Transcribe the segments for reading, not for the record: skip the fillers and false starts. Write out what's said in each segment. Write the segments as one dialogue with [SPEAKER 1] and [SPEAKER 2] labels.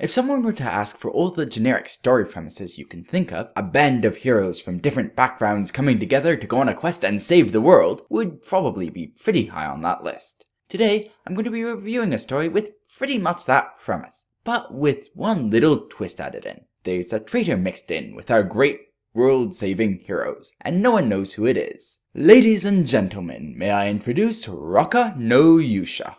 [SPEAKER 1] If someone were to ask for all the generic story premises you can think of, a band of heroes from different backgrounds coming together to go on a quest and save the world would probably be pretty high on that list. Today, I'm going to be reviewing a story with pretty much that premise, but with one little twist added in. There's a traitor mixed in with our great world-saving heroes, and no one knows who it is. Ladies and gentlemen, may I introduce Rokka no Yuusha.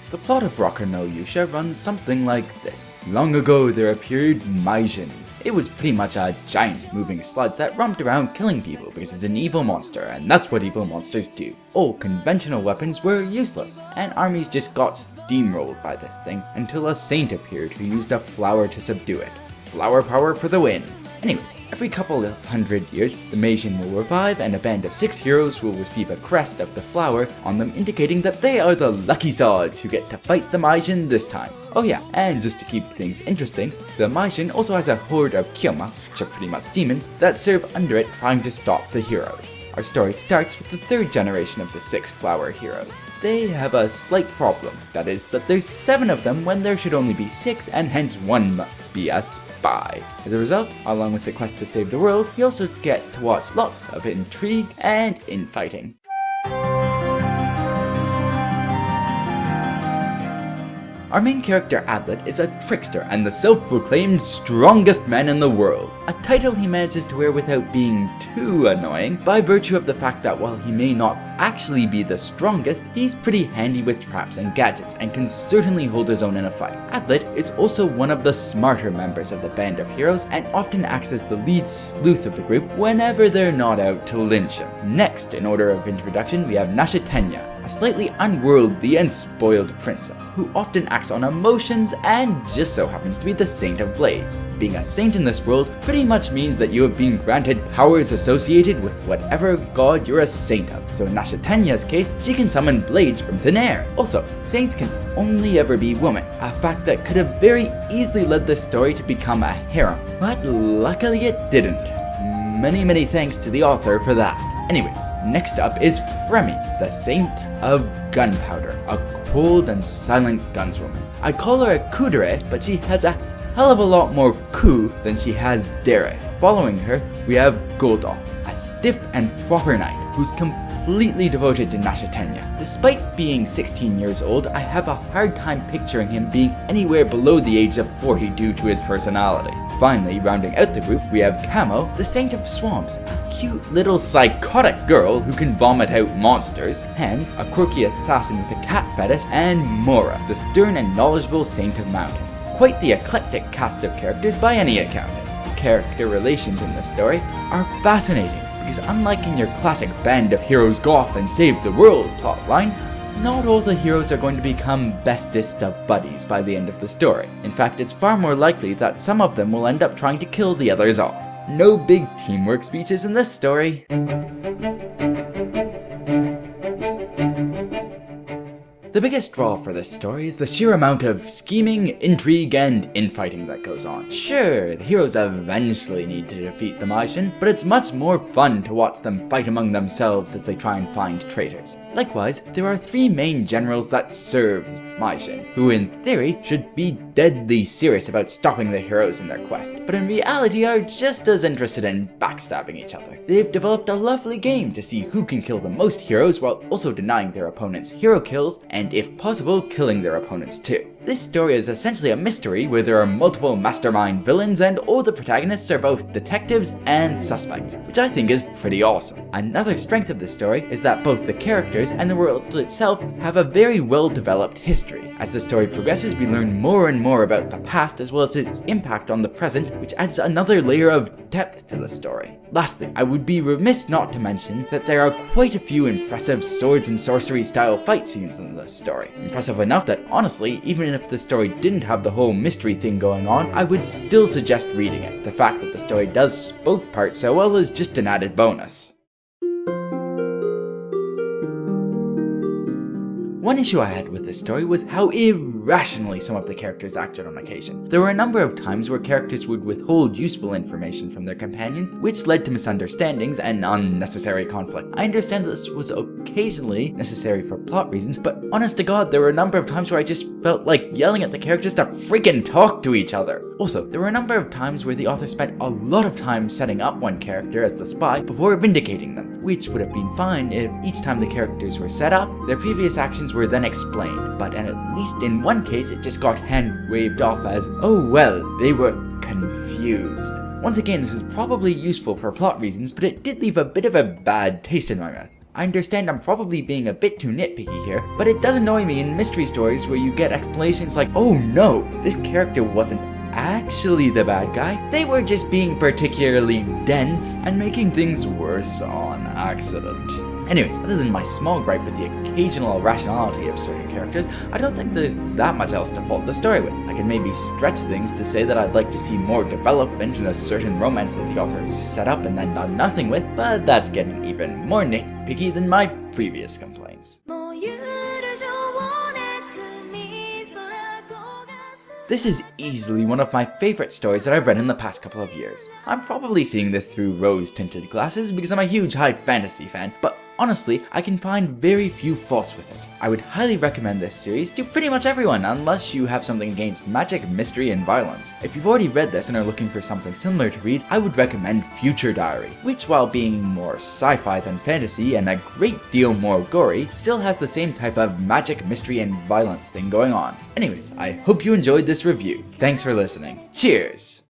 [SPEAKER 1] The plot of Rokka no Yuusha runs something like this. Long ago there appeared Majin. It was pretty much a giant moving sludge that romped around killing people because it's an evil monster, and that's what evil monsters do. All conventional weapons were useless, and armies just got steamrolled by this thing until a saint appeared who used a flower to subdue it. Flower power for the win! Anyways, every couple of hundred years, the Majin will revive and a band of 6 heroes will receive a crest of the flower on them, indicating that they are the lucky souls who get to fight the Majin this time. Oh yeah, and just to keep things interesting, the Majin also has a horde of Kyoma, which are pretty much demons, that serve under it trying to stop the heroes. Our story starts with the 3rd generation of the 6 flower heroes. They have a slight problem, that is that there's 7 of them when there should only be 6, and hence one must be a spy. As a result, along with the quest to save the world, you also get to watch lots of intrigue and infighting. Our main character Adlet is a trickster and the self-proclaimed strongest man in the world, a title he manages to wear without being too annoying by virtue of the fact that while he may not actually be the strongest, he's pretty handy with traps and gadgets and can certainly hold his own in a fight. Adlet is also one of the smarter members of the band of heroes and often acts as the lead sleuth of the group whenever they're not out to lynch him. Next, in order of introduction, we have Nashatenya, a slightly unworldly and spoiled princess, who often acts on emotions and just so happens to be the Saint of Blades. Being a saint in this world pretty much means that you have been granted powers associated with whatever god you're a saint of. So in Nashatenya's case, she can summon blades from thin air. Also, saints can only ever be women, a fact that could have very easily led this story to become a harem, but luckily it didn't. Many thanks to the author for that. Anyways, next up is Fremi, the Saint of Gunpowder, a cold and silent gunswoman. I'd call her a kudere, but she has a hell of a lot more ku than she has dere. Following her, we have Goldoth, a stiff and proper knight who's completely devoted to Nashatenya. Despite being 16 years old, I have a hard time picturing him being anywhere below the age of 40 due to his personality. Finally, rounding out the group, we have Camo, the Saint of Swamps, a cute little psychotic girl who can vomit out monsters, Hans, a quirky assassin with a cat fetish, and Mora, the stern and knowledgeable Saint of Mountains. Quite the eclectic cast of characters by any accounting. Character relations in this story are fascinating, because unlike in your classic band of heroes go off and save the world plotline, not all the heroes are going to become bestest of buddies by the end of the story. In fact, it's far more likely that some of them will end up trying to kill the others off. No big teamwork speeches in this story. The biggest draw for this story is the sheer amount of scheming, intrigue, and infighting that goes on. Sure, the heroes eventually need to defeat the Majin, but it's much more fun to watch them fight among themselves as they try and find traitors. Likewise, there are 3 main generals that serve Majin, who in theory should be deadly serious about stopping the heroes in their quest, but in reality are just as interested in backstabbing each other. They've developed a lovely game to see who can kill the most heroes while also denying their opponents hero kills, and if possible, killing their opponents too. This story is essentially a mystery where there are multiple mastermind villains and all the protagonists are both detectives and suspects, which I think is pretty awesome. Another strength of this story is that both the characters and the world itself have a very well developed history. As the story progresses, we learn more and more about the past as well as its impact on the present, which adds another layer of depth to the story. Lastly, I would be remiss not to mention that there are quite a few impressive swords and sorcery style fight scenes in this story. Impressive enough that honestly, even if the story didn't have the whole mystery thing going on, I would still suggest reading it. The fact that the story does both parts so well is just an added bonus. One issue I had with this story was how irrationally some of the characters acted on occasion. There were a number of times where characters would withhold useful information from their companions, which led to misunderstandings and unnecessary conflict. I understand that this was occasionally necessary for plot reasons, but honest to God, there were a number of times where I just felt like yelling at the characters to freaking talk to each other. Also, there were a number of times where the author spent a lot of time setting up one character as the spy before vindicating them, which would have been fine if each time the characters were set up, their previous actions were then explained, but at least in one case it just got hand-waved off as, oh well, they were confused. Once again, this is probably useful for plot reasons, but it did leave a bit of a bad taste in my mouth. I understand I'm probably being a bit too nitpicky here, but it does annoy me in mystery stories where you get explanations like, oh no, this character wasn't actually the bad guy, they were just being particularly dense and making things worse on accident. Anyways, other than my small gripe with the occasional irrationality of certain characters, I don't think there's that much else to fault the story with. I can maybe stretch things to say that I'd like to see more development in a certain romance that the authors set up and then done nothing with, but that's getting even more nitpicky than my previous complaints. This is easily one of my favorite stories that I've read in the past couple of years. I'm probably seeing this through rose-tinted glasses because I'm a huge high fantasy fan, but honestly, I can find very few faults with it. I would highly recommend this series to pretty much everyone, unless you have something against magic, mystery, and violence. If you've already read this and are looking for something similar to read, I would recommend Future Diary, which, while being more sci-fi than fantasy and a great deal more gory, still has the same type of magic, mystery, and violence thing going on. Anyways, I hope you enjoyed this review. Thanks for listening. Cheers!